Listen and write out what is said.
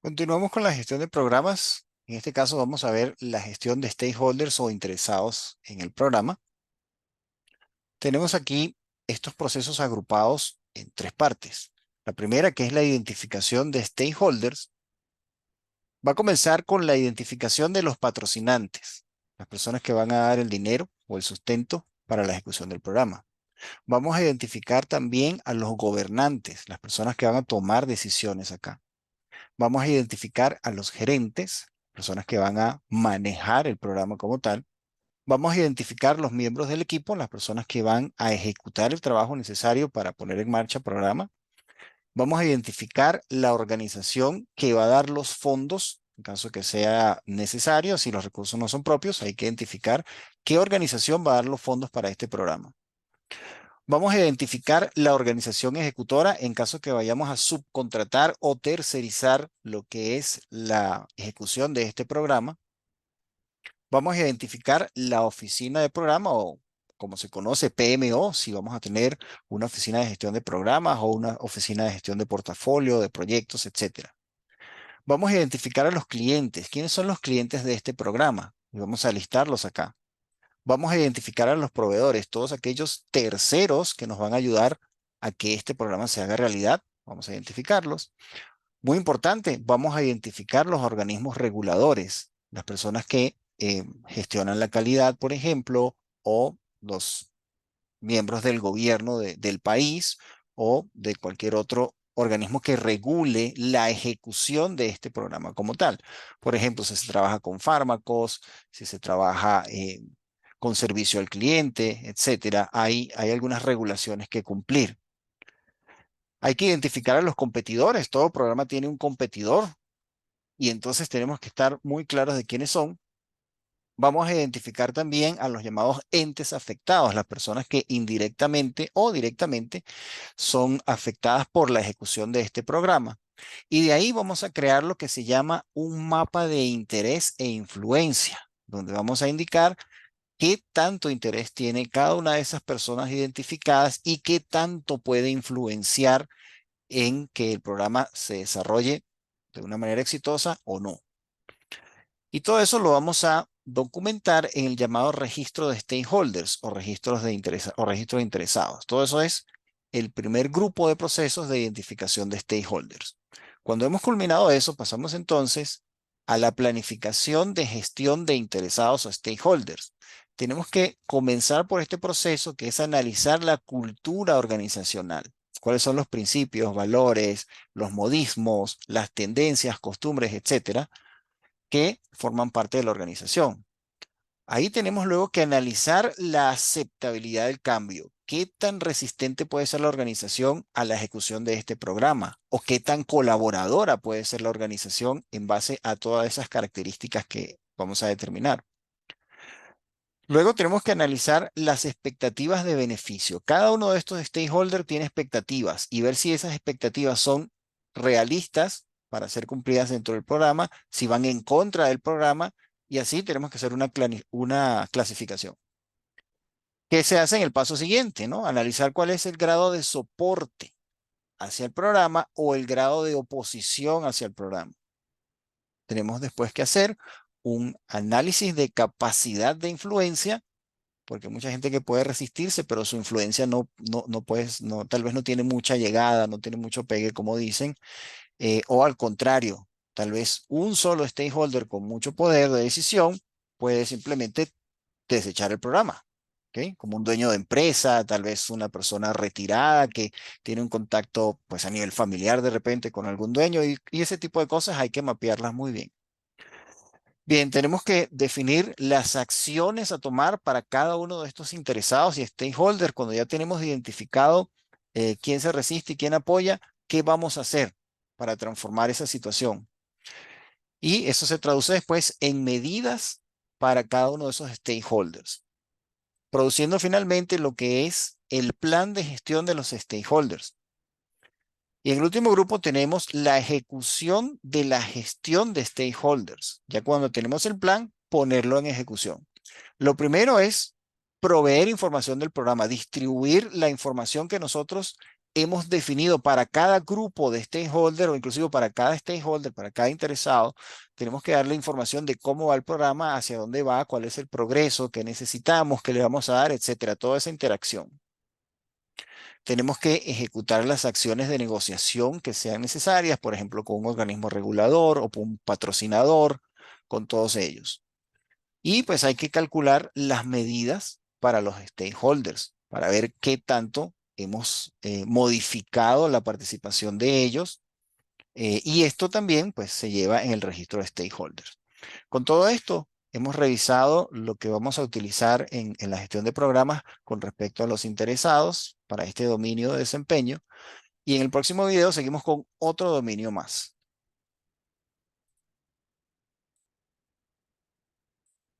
Continuamos con la gestión de programas. En este caso vamos a ver la gestión de stakeholders o interesados en el programa. Tenemos aquí estos procesos agrupados en tres partes. La primera, que es la identificación de stakeholders, va a comenzar con la identificación de los patrocinantes, las personas que van a dar el dinero o el sustento para la ejecución del programa. Vamos a identificar también a los gobernantes, las personas que van a tomar decisiones acá. Vamos a identificar a los gerentes, personas que van a manejar el programa como tal. Vamos a identificar los miembros del equipo, las personas que van a ejecutar el trabajo necesario para poner en marcha el programa. Vamos a identificar la organización que va a dar los fondos, en caso que sea necesario. Si los recursos no son propios, hay que identificar qué organización va a dar los fondos para este programa. Vamos a identificar la organización ejecutora en caso que vayamos a subcontratar o tercerizar lo que es la ejecución de este programa. Vamos a identificar la oficina de programa o como se conoce PMO, si vamos a tener una oficina de gestión de programas o una oficina de gestión de portafolio, de proyectos, etcétera. Vamos a identificar a los clientes. ¿Quiénes son los clientes de este programa? Y vamos a listarlos acá. Vamos a identificar a los proveedores, todos aquellos terceros que nos van a ayudar a que este programa se haga realidad. Vamos a identificarlos. Muy importante, vamos a identificar los organismos reguladores, las personas que gestionan la calidad, por ejemplo, o los miembros del gobierno del país o de cualquier otro organismo que regule la ejecución de este programa como tal. Por ejemplo, si se trabaja con fármacos, si se trabaja con servicio al cliente, etcétera, hay algunas regulaciones que cumplir. Hay que identificar a los competidores. Todo programa tiene un competidor y entonces tenemos que estar muy claros de quiénes son. Vamos a identificar también a los llamados entes afectados, las personas que indirectamente o directamente son afectadas por la ejecución de este programa. Y de ahí vamos a crear lo que se llama un mapa de interés e influencia, donde vamos a indicar qué tanto interés tiene cada una de esas personas identificadas y qué tanto puede influenciar en que el programa se desarrolle de una manera exitosa o no. Y todo eso lo vamos a documentar en el llamado registro de stakeholders o registro de interesados. Todo eso es el primer grupo de procesos de identificación de stakeholders. Cuando hemos culminado eso, pasamos entonces a la planificación de gestión de interesados o stakeholders. Tenemos que comenzar por este proceso que es analizar la cultura organizacional. ¿Cuáles son los principios, valores, los modismos, las tendencias, costumbres, etcétera, que forman parte de la organización? Ahí tenemos luego que analizar la aceptabilidad del cambio. ¿Qué tan resistente puede ser la organización a la ejecución de este programa? ¿O qué tan colaboradora puede ser la organización en base a todas esas características que vamos a determinar? Luego tenemos que analizar las expectativas de beneficio. Cada uno de estos stakeholders tiene expectativas y ver si esas expectativas son realistas para ser cumplidas dentro del programa, si van en contra del programa, y así tenemos que hacer una clasificación. ¿Qué se hace en el paso siguiente, ¿no? Analizar cuál es el grado de soporte hacia el programa o el grado de oposición hacia el programa. Tenemos después que hacer un análisis de capacidad de influencia, porque hay mucha gente que puede resistirse, pero su influencia no puede, no, tal vez no tiene mucha llegada, no tiene mucho pegue, como dicen, o al contrario, tal vez un solo stakeholder con mucho poder de decisión puede simplemente desechar el programa. ¿Ok? Como un dueño de empresa, tal vez una persona retirada que tiene un contacto pues a nivel familiar de repente con algún dueño y ese tipo de cosas hay que mapearlas muy bien. Bien, tenemos que definir las acciones a tomar para cada uno de estos interesados y stakeholders. Cuando ya tenemos identificado quién se resiste y quién apoya, ¿qué vamos a hacer para transformar esa situación? Y eso se traduce después en medidas para cada uno de esos stakeholders, produciendo finalmente lo que es el plan de gestión de los stakeholders. Y en el último grupo tenemos la ejecución de la gestión de stakeholders. Ya cuando tenemos el plan, ponerlo en ejecución. Lo primero es proveer información del programa, distribuir la información que nosotros hemos definido para cada grupo de stakeholder o inclusive para cada stakeholder, para cada interesado, tenemos que darle información de cómo va el programa, hacia dónde va, cuál es el progreso que necesitamos, qué le vamos a dar, etcétera, toda esa interacción. Tenemos que ejecutar las acciones de negociación que sean necesarias, por ejemplo, con un organismo regulador o con un patrocinador, con todos ellos. Y pues hay que calcular las medidas para los stakeholders, para ver qué tanto hemos modificado la participación de ellos. Y esto también pues se lleva en el registro de stakeholders. Con todo esto, hemos revisado lo que vamos a utilizar en la gestión de programas con respecto a los interesados para este dominio de desempeño. Y en el próximo video seguimos con otro dominio más.